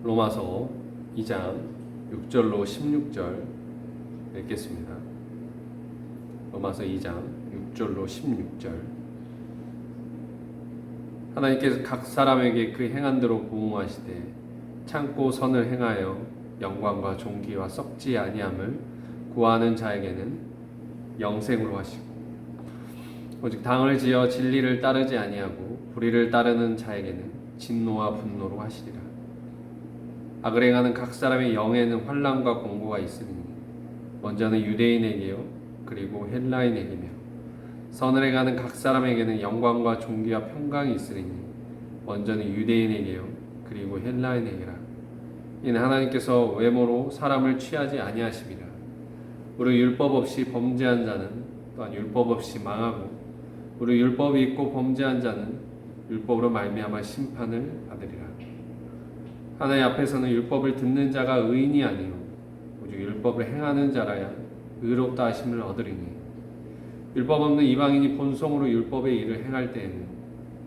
로마서 2장 6절로 16절 읽겠습니다. 로마서 2장 6절로 16절. 하나님께서 각 사람에게 그 행한대로 부응하시되 참고 선을 행하여 영광과 존귀와 썩지 아니함을 구하는 자에게는 영생으로 하시고, 오직 당을 지어 진리를 따르지 아니하고 불의를 따르는 자에게는 진노와 분노로 하시리라. 악을 행하는 각 사람의 영에는 환난과 공고가 있으니 먼저는 유대인에게요 그리고 헬라인에게며, 선을 행하는 각 사람에게는 영광과 존귀와 평강이 있으리니 먼저는 유대인에게요 그리고 헬라인에게라. 이는 하나님께서 외모로 사람을 취하지 아니하심이라. 우리 율법 없이 범죄한 자는 또한 율법 없이 망하고, 우리 율법이 있고 범죄한 자는 율법으로 말미암아 심판을 받으리라. 하나님 앞에서는 율법을 듣는 자가 의인이 아니요 오직 율법을 행하는 자라야 의롭다 하심을 얻으리니, 율법 없는 이방인이 본성으로 율법의 일을 행할 때에는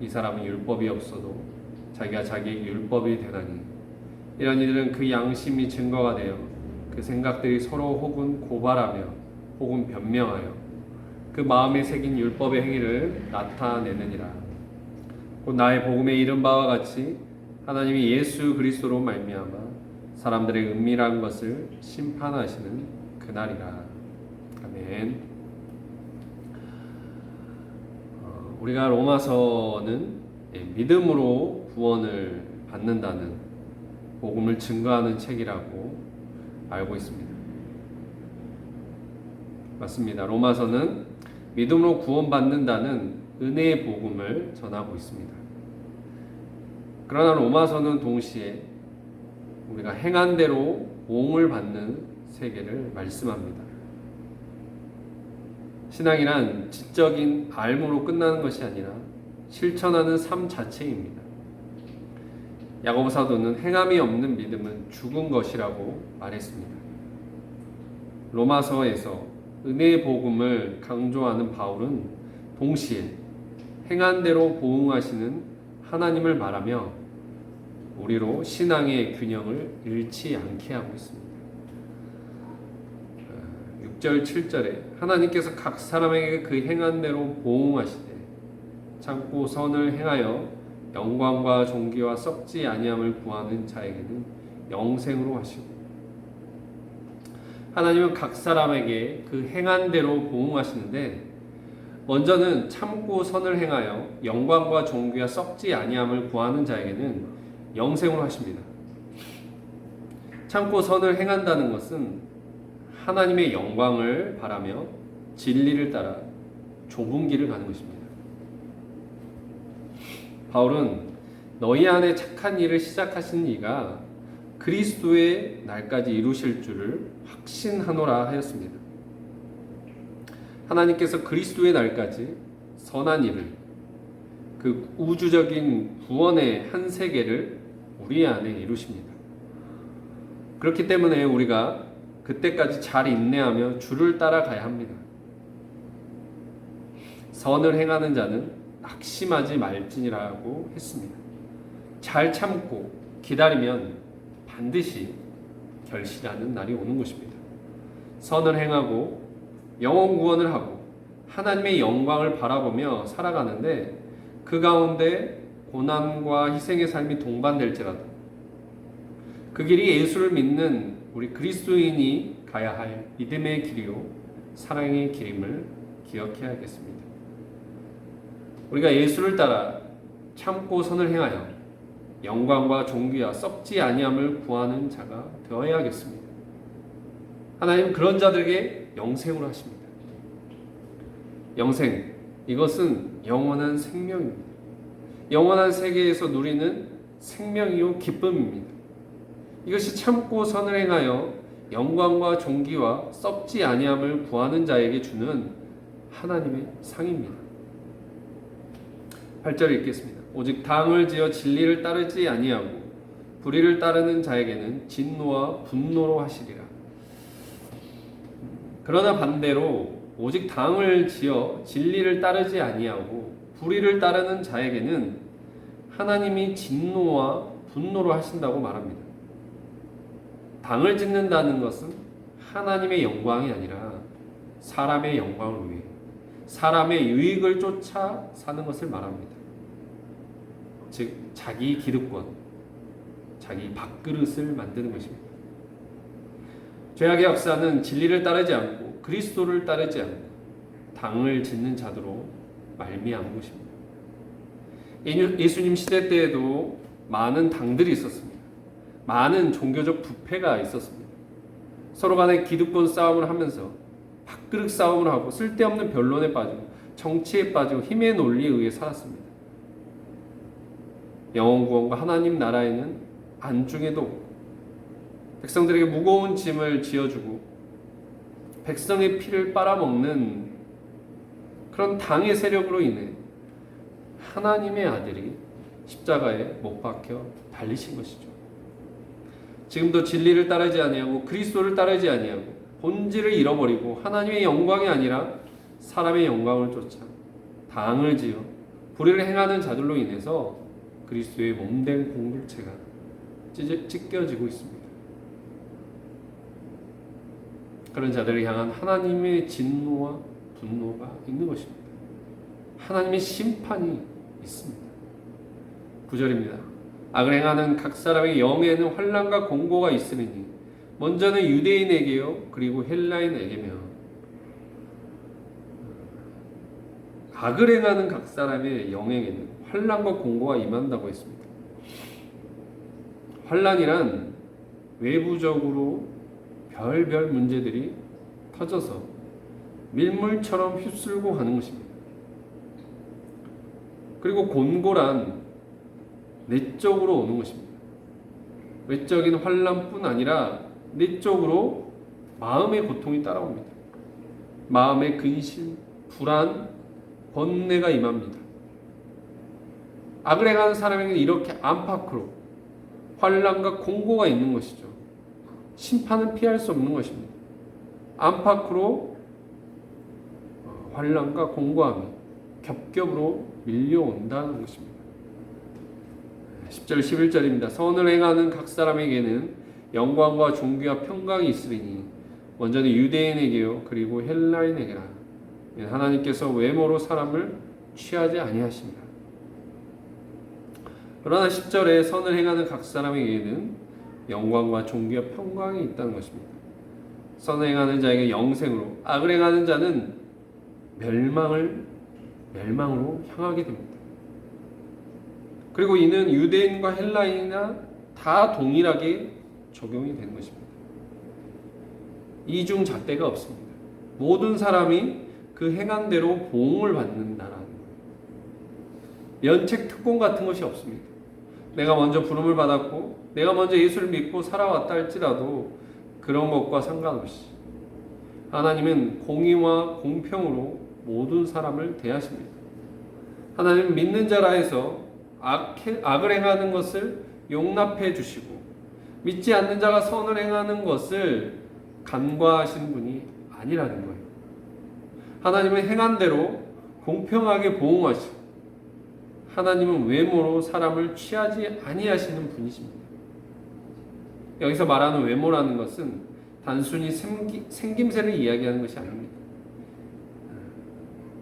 이 사람은 율법이 없어도 자기가 자기의 율법이 되나니, 이런 이들은 그 양심이 증거가 되어 그 생각들이 서로 혹은 고발하며 혹은 변명하여 그 마음에 새긴 율법의 행위를 나타내느니라. 곧 나의 복음에 이른 바와 같이 하나님이 예수 그리스도로 말미암아 사람들의 은밀한 것을 심판하시는 그날이라. 아멘. 우리가 로마서는 믿음으로 구원을 받는다는 복음을 증거하는 책이라고 알고 있습니다. 맞습니다. 로마서는 믿음으로 구원받는다는 은혜의 복음을 전하고 있습니다. 그러나 로마서는 동시에 우리가 행한 대로 보응을 받는 세계를 말씀합니다. 신앙이란 지적인 알므로 끝나는 것이 아니라 실천하는 삶 자체입니다. 야고보 사도는 행함이 없는 믿음은 죽은 것이라고 말했습니다. 로마서에서 은혜의 복음을 강조하는 바울은 동시에 행한 대로 보응하시는 하나님을 말하며 우리로 신앙의 균형을 잃지 않게 하고 있습니다. 6절 7절에 하나님께서 각 사람에게 그 행한 대로 보응하시되 참고 선을 행하여 영광과 존귀와 썩지 아니함을 구하는 자에게는 영생으로 하시고, 하나님은 각 사람에게 그 행한 대로 보응하시는데 먼저는 참고 선을 행하여 영광과 존귀와 썩지 아니함을 구하는 자에게는 영생으로 하십니다. 참고 선을 행한다는 것은 하나님의 영광을 바라며 진리를 따라 좁은 길을 가는 것입니다. 바울은 너희 안에 착한 일을 시작하신 이가 그리스도의 날까지 이루실 줄을 확신하노라 하였습니다. 하나님께서 그리스도의 날까지 선한 일을, 그 우주적인 구원의 한 세계를 우리 안에 이루십니다. 그렇기 때문에 우리가 그때까지 잘 인내하며 주를 따라가야 합니다. 선을 행하는 자는 낙심하지 말지니라고 했습니다. 잘 참고 기다리면 반드시 결실하는 날이 오는 것입니다. 선을 행하고 영혼 구원을 하고 하나님의 영광을 바라보며 살아가는데 그 가운데 고난과 희생의 삶이 동반될지라도 그 길이 예수를 믿는 우리 그리스도인이 가야 할 믿음의 길이요 사랑의 길임을 기억해야겠습니다. 우리가 예수를 따라 참고 선을 행하여 영광과 존귀와 썩지 아니함을 구하는 자가 되어야겠습니다. 하나님은 그런 자들에게 영생으로 하십니다. 영생, 이것은 영원한 생명입니다. 영원한 세계에서 누리는 생명이요 기쁨입니다. 이것이 참고 선을 행하여 영광과 존귀와 썩지 아니함을 구하는 자에게 주는 하나님의 상입니다. 8절 읽겠습니다. 오직 당을 지어 진리를 따르지 아니하고 불의를 따르는 자에게는 진노와 분노로 하시리라. 그러나 반대로 오직 당을 지어 진리를 따르지 아니하고 불의를 따르는 자에게는 하나님이 진노와 분노로 하신다고 말합니다. 당을 짓는다는 것은 하나님의 영광이 아니라 사람의 영광을 위해 사람의 유익을 쫓아 사는 것을 말합니다. 즉 자기 기득권, 자기 밥그릇을 만드는 것입니다. 죄악의 역사는 진리를 따르지 않고 그리스도를 따르지 않고 당을 짓는 자들로 말미암은 것입니다. 예수님 시대 때에도 많은 당들이 있었습니다. 많은 종교적 부패가 있었습니다. 서로 간에 기득권 싸움을 하면서 밥그릇 싸움을 하고 쓸데없는 변론에 빠지고 정치에 빠지고 힘의 논리에 의해 살았습니다. 영원 구원과 하나님 나라에는 안중에도 없고 백성들에게 무거운 짐을 지어주고 백성의 피를 빨아먹는 그런 당의 세력으로 인해 하나님의 아들이 십자가에 못 박혀 달리신 것이죠. 지금도 진리를 따르지 아니하고 그리스도를 따르지 아니하고 본질을 잃어버리고 하나님의 영광이 아니라 사람의 영광을 쫓아 당을 지어 불의를 행하는 자들로 인해서 그리스도의 몸된 공동체가 찢겨지고 있습니다. 그런 자들을 향한 하나님의 진노와 분노가 있는 것입니다. 하나님의 심판이 있습니다. 9절입니다. 악을 행하는 각 사람의 영에는 환난과 공고가 있으리니 먼저는 유대인에게요 그리고 헬라인에게며. 악을 행하는 각 사람의 영에게는 환난과 공고가 임한다고 했습니다. 환난이란 외부적으로 별별 문제들이 터져서 밀물처럼 휩쓸고 가는 것입니다. 그리고 곤고란 내적으로 오는 것입니다. 외적인 환난뿐 아니라 내적으로 마음의 고통이 따라옵니다. 마음의 근심, 불안, 번뇌가 임합니다. 악을 행하는 사람에게는 이렇게 안팎으로 환난과 공고가 있는 것이죠. 심판은 피할 수 없는 것입니다. 안팎으로 환난과 공고함이 겹겹으로 밀려온다는 것입니다. 10절 11절입니다. 선을 행하는 각 사람에게는 영광과 존귀와 평강이 있으리니 먼저는 유대인에게요 그리고 헬라인에게라. 하나님께서 외모로 사람을 취하지 아니하십니다. 그러나 10절에 선을 행하는 각 사람에게는 영광과 존귀와 평강이 있다는 것입니다. 선을 행하는 자에게 영생으로, 악을 행하는 자는 멸망으로 향하게 됩니다. 그리고 이는 유대인과 헬라인이나 다 동일하게 적용이 되는 것입니다. 이중 잣대가 없습니다. 모든 사람이 그 행한 대로 보응을 받는다라는 거예요. 면책 특권 같은 것이 없습니다. 내가 먼저 부름을 받았고 내가 먼저 예수를 믿고 살아왔다 할지라도 그런 것과 상관없이 하나님은 공의와 공평으로 모든 사람을 대하십니다. 하나님은 믿는 자라 해서 악을 행하는 것을 용납해 주시고 믿지 않는 자가 선을 행하는 것을 간과하시는 분이 아니라는 거예요. 하나님은 행한 대로 공평하게 보응하시고 하나님은 외모로 사람을 취하지 아니하시는 분이십니다. 여기서 말하는 외모라는 것은 단순히 생김새를 이야기하는 것이 아닙니다.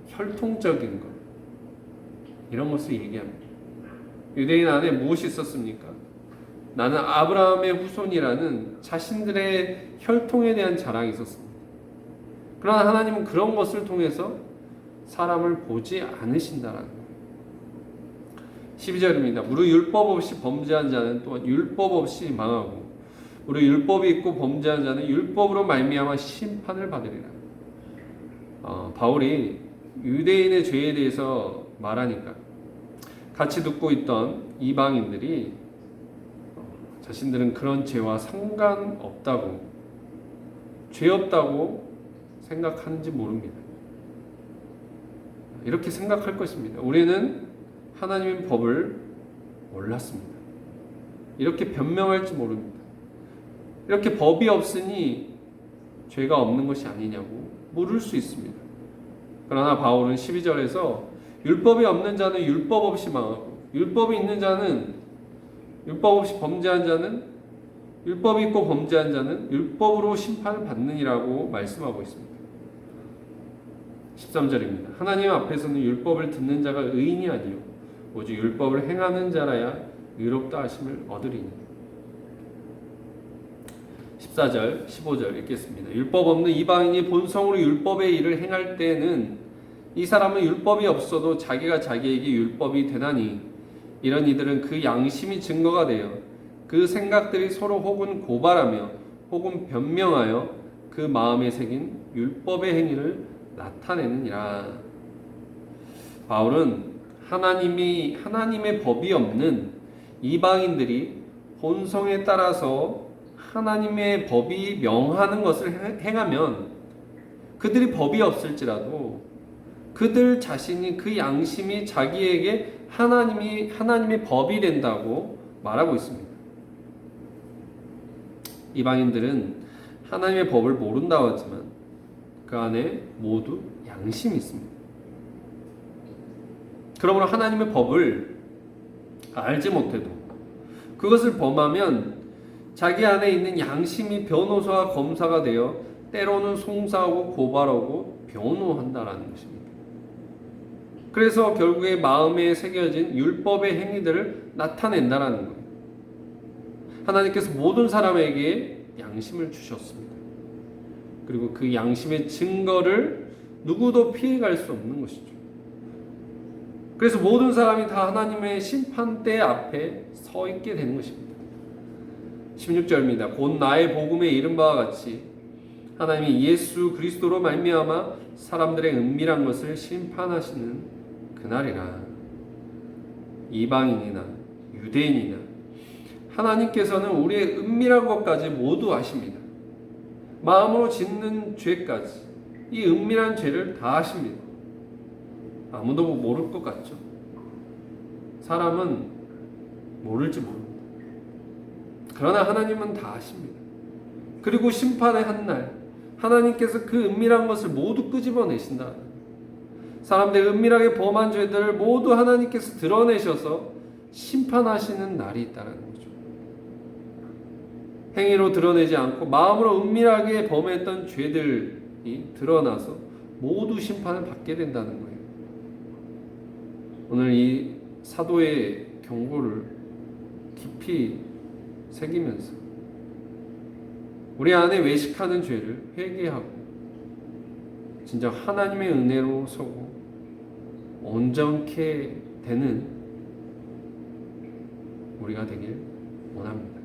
혈통적인 것, 이런 것을 얘기합니다. 유대인 안에 무엇이 있었습니까? 나는 아브라함의 후손이라는 자신들의 혈통에 대한 자랑이 있었습니다. 그러나 하나님은 그런 것을 통해서 사람을 보지 않으신다라는 거예요. 12절입니다. 무릇 율법 없이 범죄한 자는 또한 율법 없이 망하고 무릇 율법이 있고 범죄한 자는 율법으로 말미암아 심판을 받으리라. 바울이 유대인의 죄에 대해서 말하니까 같이 듣고 있던 이방인들이 자신들은 그런 죄와 상관없다고, 죄 없다고 생각하는지 모릅니다. 이렇게 생각할 것입니다. 우리는 하나님의 법을 몰랐습니다. 이렇게 변명할지 모릅니다. 이렇게 법이 없으니 죄가 없는 것이 아니냐고 물을 수 있습니다. 그러나 바울은 12절에서 율법이 없는 자는 율법 없이 망하고 율법이 있는 자는, 율법 없이 범죄한 자는 율법이 있고 범죄한 자는 율법으로 심판을 받느니라고 말씀하고 있습니다. 13절입니다. 하나님 앞에서는 율법을 듣는 자가 의인이 아니요 오직 율법을 행하는 자라야 의롭다 하심을 얻으리니. 14절, 15절 읽겠습니다. 율법 없는 이방인이 본성으로 율법의 일을 행할 때에는 이 사람은 율법이 없어도 자기가 자기에게 율법이 되나니 이런 이들은 그 양심이 증거가 되어 그 생각들이 서로 혹은 고발하며 혹은 변명하여 그 마음에 새긴 율법의 행위를 나타내느니라. 바울은 하나님의 법이 없는 이방인들이 본성에 따라서 하나님의 법이 명하는 것을 행하면 그들이 법이 없을지라도 그들 자신이 그 양심이 자기에게 하나님의 법이 된다고 말하고 있습니다. 이방인들은 하나님의 법을 모른다고 하지만 그 안에 모두 양심이 있습니다. 그러므로 하나님의 법을 알지 못해도 그것을 범하면 자기 안에 있는 양심이 변호사와 검사가 되어 때로는 송사하고 고발하고 변호한다라는 것입니다. 그래서 결국에 마음에 새겨진 율법의 행위들을 나타낸다라는 거예요. 하나님께서 모든 사람에게 양심을 주셨습니다. 그리고 그 양심의 증거를 누구도 피해갈 수 없는 것이죠. 그래서 모든 사람이 다 하나님의 심판대 앞에 서 있게 되는 것입니다. 16절입니다. 곧 나의 복음에 이른 바와 같이 하나님이 예수 그리스도로 말미암아 사람들의 은밀한 것을 심판하시는 그날이라. 이방인이나 유대인이나 하나님께서는 우리의 은밀한 것까지 모두 아십니다. 마음으로 짓는 죄까지 이 은밀한 죄를 다 아십니다. 아무도 모를 것 같죠. 사람은 모를지 모릅니다. 그러나 하나님은 다 아십니다. 그리고 심판의 한날 하나님께서 그 은밀한 것을 모두 끄집어내신다. 사람들이 은밀하게 범한 죄들을 모두 하나님께서 드러내셔서 심판하시는 날이 있다는 거죠. 행위로 드러내지 않고 마음으로 은밀하게 범했던 죄들이 드러나서 모두 심판을 받게 된다는 거예요. 오늘 이 사도의 경고를 깊이 새기면서 우리 안에 외식하는 죄를 회개하고 진정 하나님의 은혜로 서고 온전케 되는 우리가 되길 원합니다.